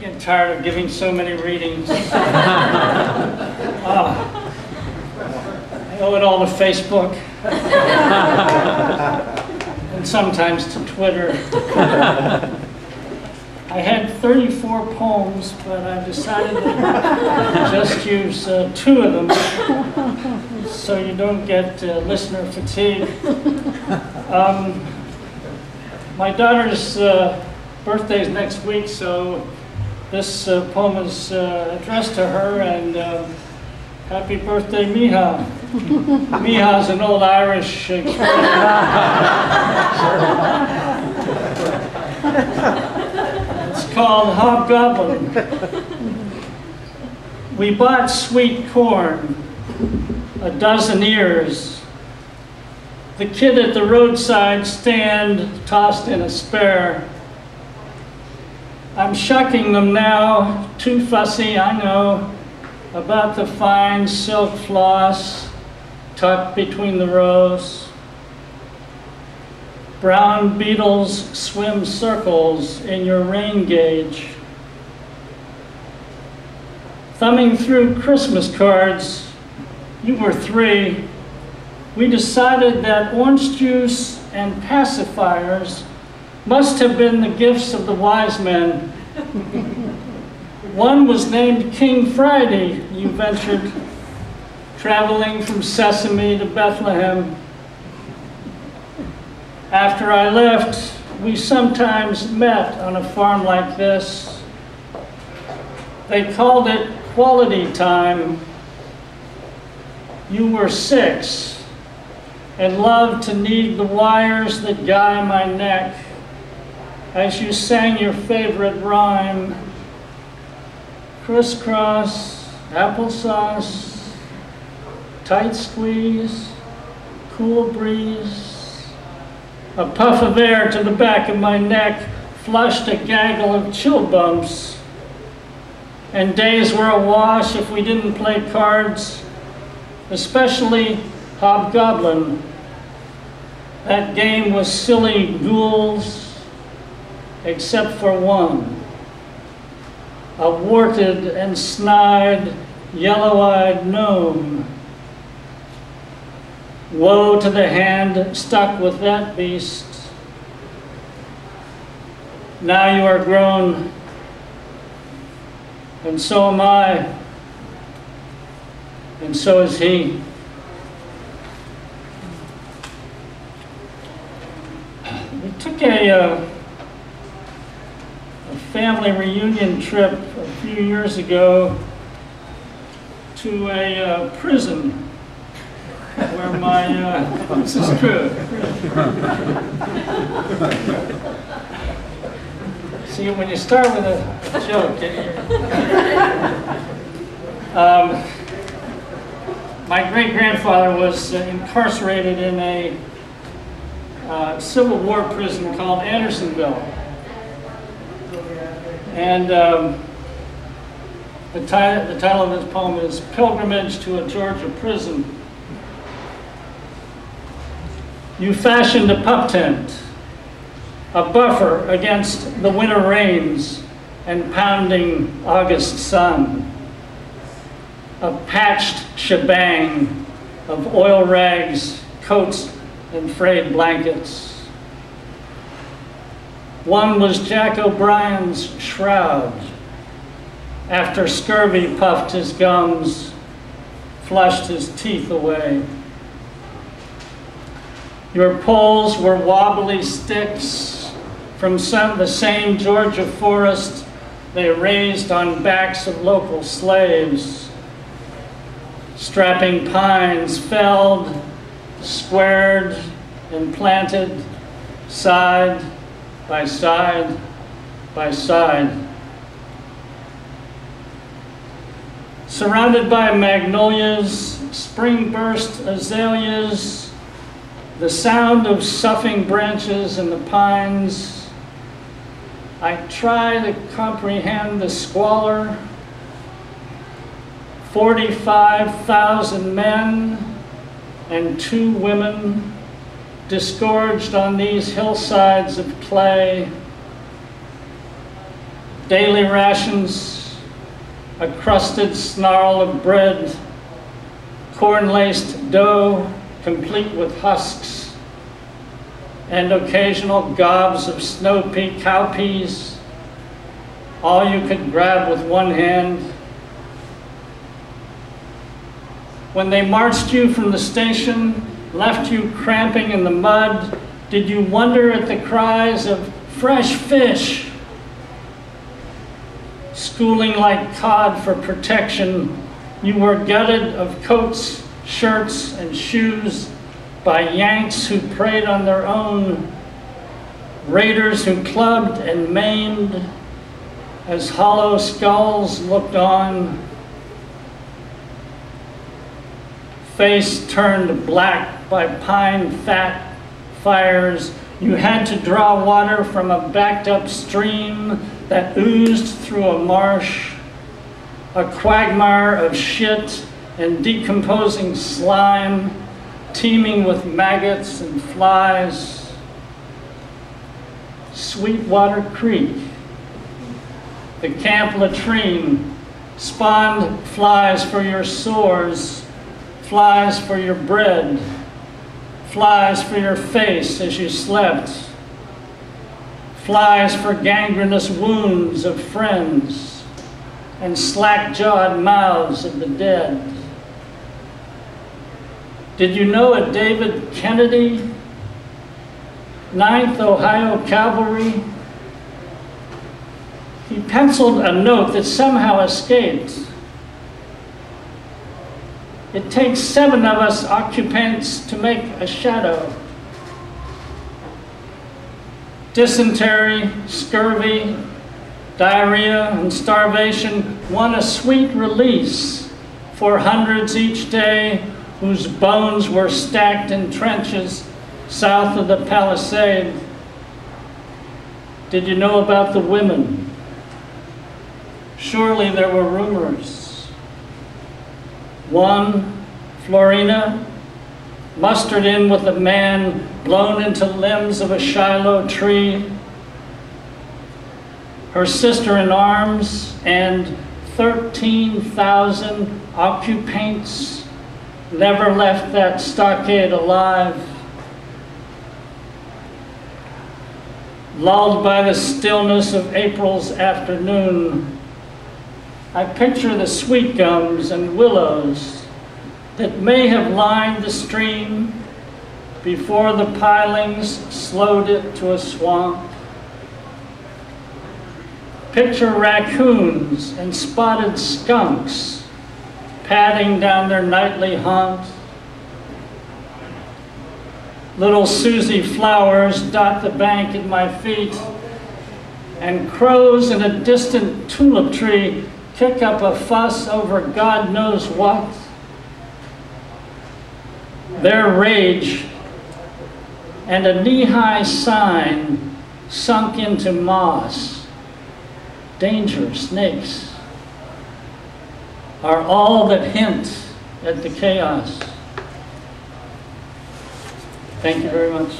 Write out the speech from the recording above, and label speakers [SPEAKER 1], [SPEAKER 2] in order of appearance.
[SPEAKER 1] get tired of giving so many readings. I owe it all to Facebook. And sometimes to Twitter. I had 34 poems, but I've decided to just use 2 of them so you don't get listener fatigue. My daughter's birthday is next week, so this poem is addressed to her, and happy birthday, Miha. Miha is an old Irish expression. It's called Hobgoblin. We bought sweet corn, a dozen ears. The kid at the roadside stand tossed in a spare. I'm shucking them now, too fussy, I know, about the fine silk floss tucked between the rows. Brown beetles swim circles in your rain gauge. Thumbing through Christmas cards, you were 3, we decided that orange juice and pacifiers must have been the gifts of the wise men. One was named King Friday, you ventured, traveling from Sesame to Bethlehem. After I left, we sometimes met on a farm like this. They called it quality time. You were 6 and loved to knead the wires that guy my neck as you sang your favorite rhyme. Crisscross, applesauce, tight squeeze, cool breeze. A puff of air to the back of my neck flushed a gaggle of chill bumps. And days were awash if we didn't play cards, especially Hobgoblin. That game was silly ghouls, except for one. A warted and snide, yellow-eyed gnome. Woe to the hand stuck with that beast. Now you are grown, and so am I, and so is he. We took a family reunion trip a few years ago to a prison where my, this is true. See, when you start with a joke, my great-grandfather was incarcerated in a Civil War prison called Andersonville. And the title of this poem is Pilgrimage to a Georgia Prison. You fashioned a pup tent, a buffer against the winter rains and pounding August sun. A patched shebang of oil rags, coats, and frayed blankets. One was Jack O'Brien's shroud, after scurvy puffed his gums, flushed his teeth away. Your poles were wobbly sticks from the same Georgia forest they raised on backs of local slaves. Strapping pines felled, squared, and planted side by side by side. Surrounded by magnolias, spring-burst azaleas, the sound of soughing branches in the pines, I try to comprehend the squalor. 45,000 men and 2 women disgorged on these hillsides of clay. daily rations, a crusted snarl of bread, corn-laced dough, complete with husks, and occasional gobs of snow pea cowpeas, all you could grab with one hand. When they marched you from the station, left you cramping in the mud, did you wonder at the cries of fresh fish? Schooling like cod for protection, you were gutted of coats, shirts, and shoes by Yanks who preyed on their own, raiders who clubbed and maimed as hollow skulls looked on. Face turned black by pine fat fires, you had to draw water from a backed up stream that oozed through a marsh, a quagmire of shit and decomposing slime, teeming with maggots and flies. Sweetwater Creek, the camp latrine, spawned flies for your sores, flies for your bread, flies for your face as you slept, flies for gangrenous wounds of friends and slack-jawed mouths of the dead. Did you know a David Kennedy, 9th Ohio Cavalry? He penciled a note that somehow escaped. It takes 7 of us occupants to make a shadow. Dysentery, scurvy, diarrhea, and starvation won a sweet release for hundreds each day whose bones were stacked in trenches south of the Palisade. Did you know about the women? Surely there were rumors. One, Florina, mustered in with a man blown into limbs of a Shiloh tree, her sister in arms, and 13,000 occupants never left that stockade alive. Lulled by the stillness of April's afternoon, I picture the sweet gums and willows that may have lined the stream before the pilings slowed it to a swamp. Picture raccoons and spotted skunks padding down their nightly haunt. Little Susie flowers dot the bank at my feet, and crows in a distant tulip tree kick up a fuss over God knows what. Their rage and a knee-high sign sunk into moss, danger, snakes, are all that hint at the chaos. Thank you very much.